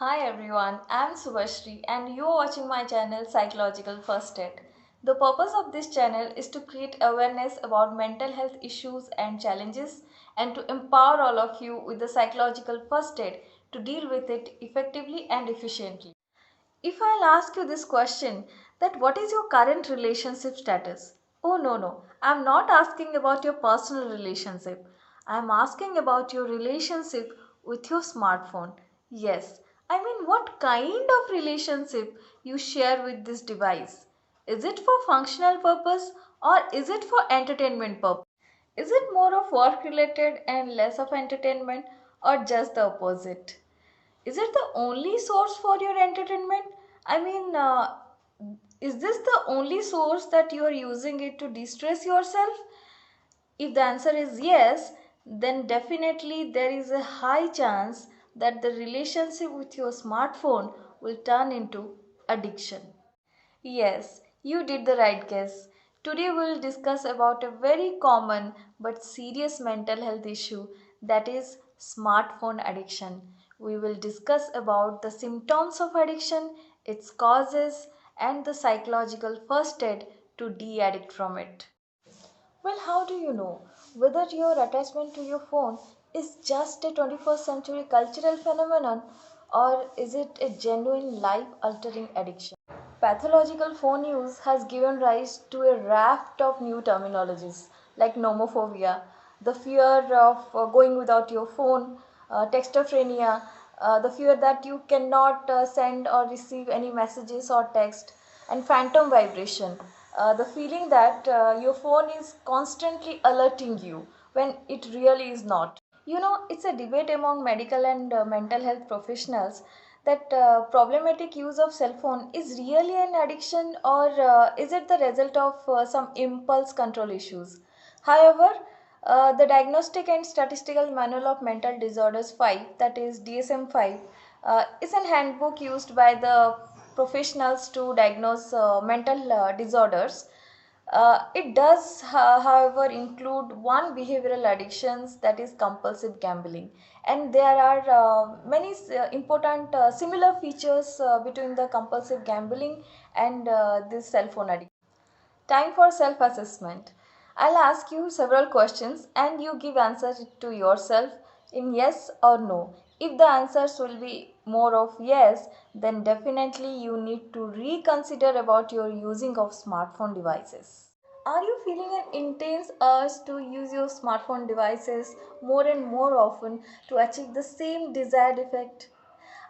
Hi everyone, I'm Subhashri and you're watching my channel Psychological First Aid. The purpose of this channel is to create awareness about mental health issues and challenges and to empower all of you with the psychological first aid to deal with it effectively and efficiently. If I'll ask you this question, that what is your current relationship status? Oh no, I'm not asking about your personal relationship. I'm asking about your relationship with your smartphone. Yes, I mean what kind of relationship you share with this device? Is it for functional purpose or is it for entertainment purpose? Is it more of work related and less of entertainment or just the opposite? Is it the only source for your entertainment? I mean, is this the only source that you are using it to distress yourself? If the answer is yes, then definitely there is a high chance that the relationship with your smartphone will turn into addiction. Yes, you did the right guess. Today we will discuss about a very common but serious mental health issue, that is smartphone addiction. We will discuss about the symptoms of addiction, its causes and the psychological first aid to de-addict from it. Well, how do you know whether your attachment to your phone is just a 21st century cultural phenomenon or is it a genuine life altering addiction? Pathological phone use has given rise to a raft of new terminologies like nomophobia, the fear of going without your phone, textophobia, the fear that you cannot send or receive any messages or text, and phantom vibration, the feeling that your phone is constantly alerting you when it really is not. It's a debate among medical and mental health professionals that problematic use of cell phone is really an addiction or is it the result of some impulse control issues. However, the Diagnostic and Statistical Manual of Mental Disorders 5, that is DSM-5, is an handbook used by the professionals to diagnose mental disorders. It does, however, include one behavioral addictions, that is compulsive gambling, and there are many important similar features between the compulsive gambling and this cell phone addiction. Time for self-assessment. I'll ask you several questions and you give answers to yourself in yes or no. If the answers will be more of yes, then definitely you need to reconsider about your using of smartphone devices. Are you feeling an intense urge to use your smartphone devices more and more often to achieve the same desired effect?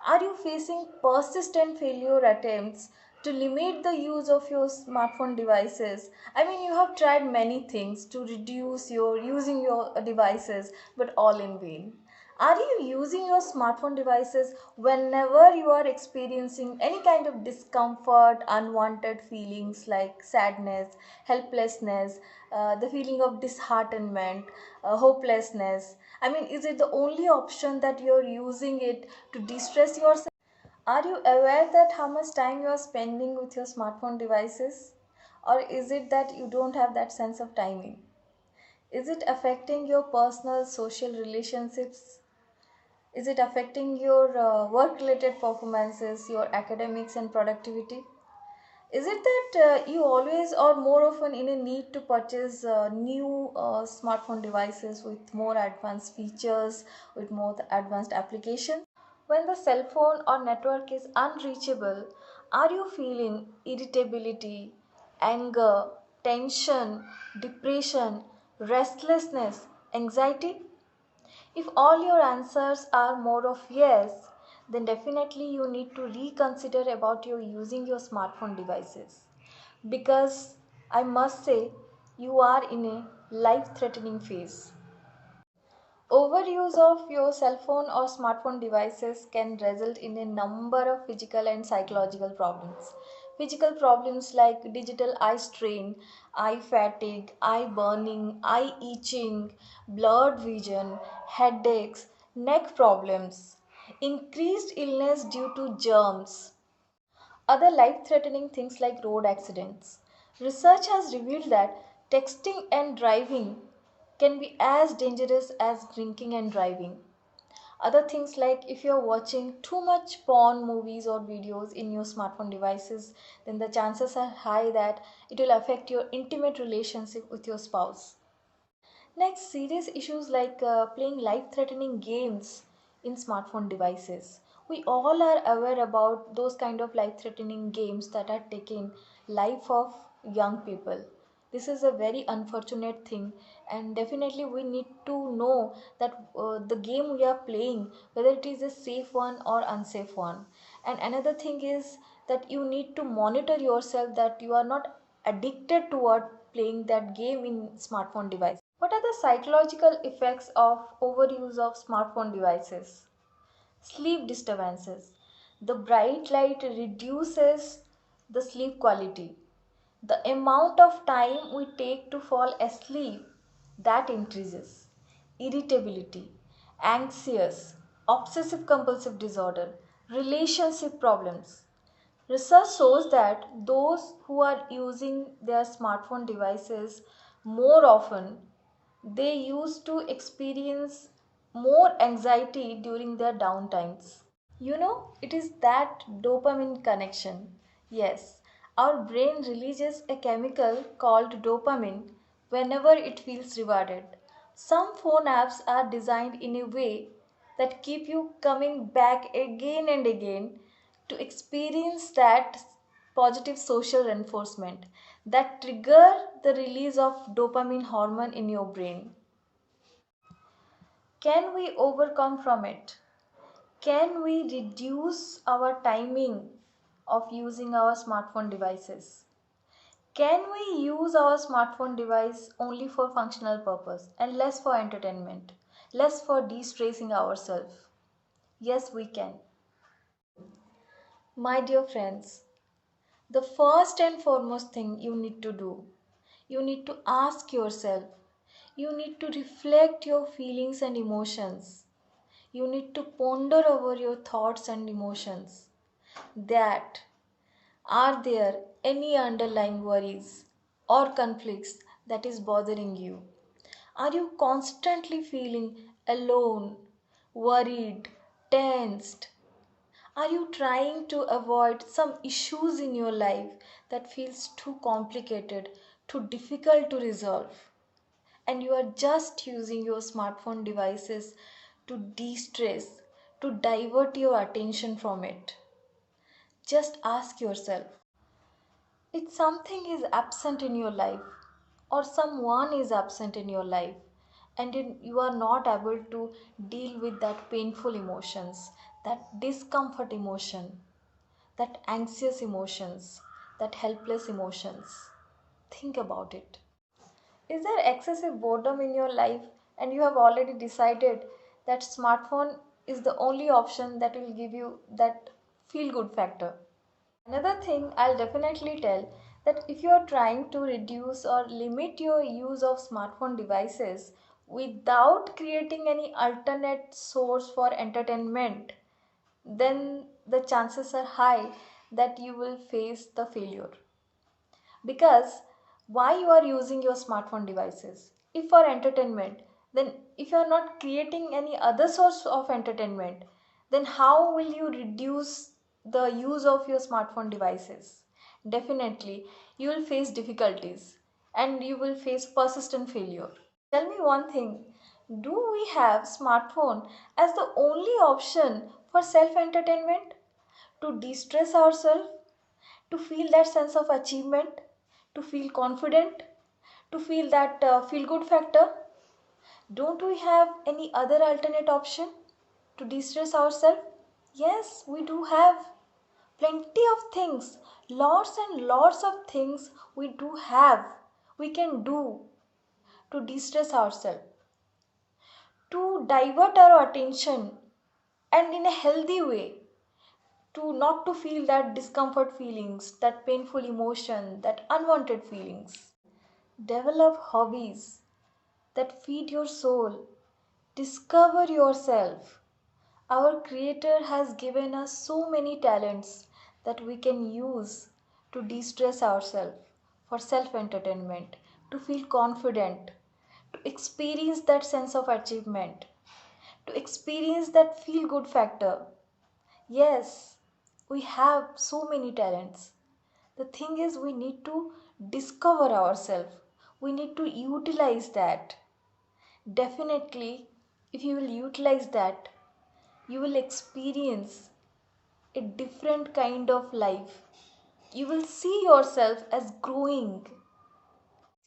Are you facing persistent failure attempts to limit the use of your smartphone devices? I mean, you have tried many things to reduce your using your devices, but all in vain. Are you using your smartphone devices whenever you are experiencing any kind of discomfort, unwanted feelings like sadness, helplessness, the feeling of disheartenment, hopelessness? I mean, is it the only option that you're using it to distress yourself? Are you aware that how much time you are spending with your smartphone devices? Or is it that you don't have that sense of timing? Is it affecting your personal social relationships? Is it affecting your work related performances, your academics and productivity? Is it that you always or more often in a need to purchase new smartphone devices with more advanced features, with more advanced applications? When the cell phone or network is unreachable, are you feeling irritability, anger, tension, depression, restlessness, anxiety? If all your answers are more of yes, then definitely you need to reconsider about your using your smartphone devices. Because I must say you are in a life threatening phase. Overuse of your cell phone or smartphone devices can result in a number of physical and psychological problems. Physical problems like digital eye strain, eye fatigue, eye burning, eye itching, blurred vision, headaches, neck problems, increased illness due to germs, other life threatening things like road accidents. Research has revealed that texting and driving can be as dangerous as drinking and driving. Other things like if you're watching too much porn movies or videos in your smartphone devices, then the chances are high that it will affect your intimate relationship with your spouse. Next, serious issues like playing life threatening games in smartphone devices. We all are aware about those kind of life threatening games that are taking life of young people. This is a very unfortunate thing, and definitely we need to know that the game we are playing, whether it is a safe one or unsafe one. And another thing is that you need to monitor yourself that you are not addicted toward playing that game in smartphone device. What are the psychological effects of overuse of smartphone devices? Sleep disturbances. The bright light reduces the sleep quality. The amount of time we take to fall asleep, that increases. Irritability, anxious, obsessive compulsive disorder, relationship problems. Research shows that those who are using their smartphone devices more often, they used to experience more anxiety during their downtimes. It is that dopamine connection. Yes, our brain releases a chemical called dopamine whenever it feels rewarded. Some phone apps are designed in a way that keep you coming back again and again to experience that positive social reinforcement that trigger the release of dopamine hormone in your brain. Can we overcome from it? Can we reduce our timing of using our smartphone devices? Can we use our smartphone device only for functional purpose and less for entertainment, less for de-stressing ourselves? Yes, we can. My dear friends, the first and foremost thing you need to do, you need to ask yourself, you need to reflect your feelings and emotions. You need to ponder over your thoughts and emotions. That are there any underlying worries or conflicts that is bothering you? Are you constantly feeling alone, worried, tensed? Are you trying to avoid some issues in your life that feels too complicated, too difficult to resolve? And you are just using your smartphone devices to de-stress, to divert your attention from it. Just ask yourself, if something is absent in your life or someone is absent in your life and you are not able to deal with that painful emotions, that discomfort emotion, that anxious emotions, that helpless emotions, think about it. Is there excessive boredom in your life and you have already decided that smartphone is the only option that will give you that feel good factor? Another thing I'll definitely tell that if you are trying to reduce or limit your use of smartphone devices without creating any alternate source for entertainment, then the chances are high that you will face the failure. Because why you are using your smartphone devices? If for entertainment, then if you are not creating any other source of entertainment, then how will you reduce the use of your smartphone devices? Definitely you will face difficulties and you will face persistent failure. Tell me one thing, do we have smartphone as the only option for self entertainment, to de-stress ourselves, to feel that sense of achievement, to feel confident, to feel that feel good factor? Don't we have any other alternate option to de stress ourselves? Yes, we do have plenty of things, lots and lots of things we do have, we can do to de stress ourselves, to divert our attention and in a healthy way, to not to feel that discomfort feelings, that painful emotion, that unwanted feelings. Develop hobbies that feed your soul. Discover yourself. Our Creator has given us so many talents that we can use to de stress ourselves, for self entertainment, to feel confident, to experience that sense of achievement, to experience that feel good factor. Yes, we have so many talents. The thing is, we need to discover ourselves, we need to utilize that. Definitely, if you will utilize that, you will experience a different kind of life. You will see yourself as growing.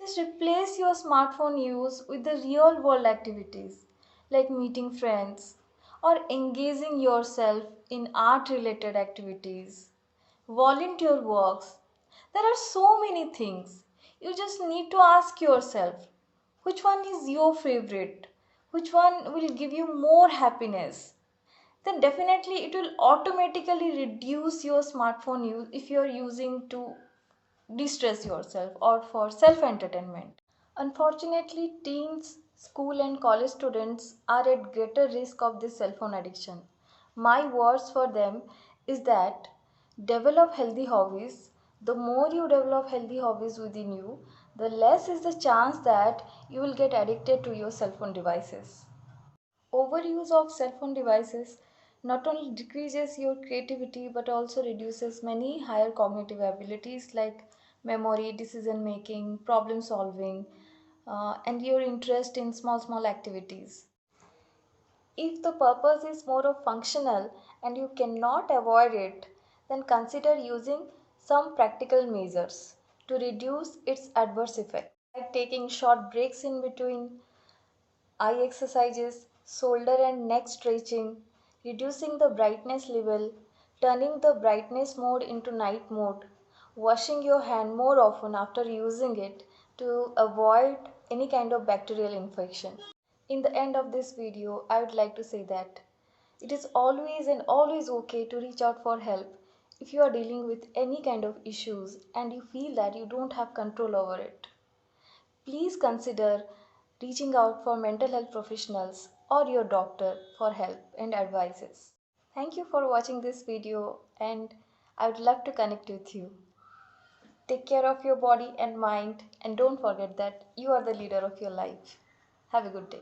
Just replace your smartphone use with the real world activities like meeting friends or engaging yourself in art related activities, volunteer works. There are so many things. You just need to ask yourself which one is your favorite, which one will give you more happiness. Then definitely it will automatically reduce your smartphone use if you are using to de-stress yourself or for self-entertainment. Unfortunately, teens, school and college students are at greater risk of this cell phone addiction. My words for them is that develop healthy hobbies. The more you develop healthy hobbies within you, the less is the chance that you will get addicted to your cell phone devices. Overuse of cell phone devices not only decreases your creativity but also reduces many higher cognitive abilities like memory, decision making, problem solving, and your interest in small activities. If the purpose is more of functional and you cannot avoid it, then consider using some practical measures to reduce its adverse effect, like taking short breaks in between eye exercises, shoulder and neck stretching, reducing the brightness level, turning the brightness mode into night mode, washing your hand more often after using it to avoid any kind of bacterial infection. In the end of this video, I would like to say that it is always okay to reach out for help if you are dealing with any kind of issues and you feel that you don't have control over it. Please consider reaching out for mental health professionals or your doctor for help and advices. Thank you for watching this video and I would love to connect with you. Take care of your body and mind and don't forget that you are the leader of your life. Have a good day.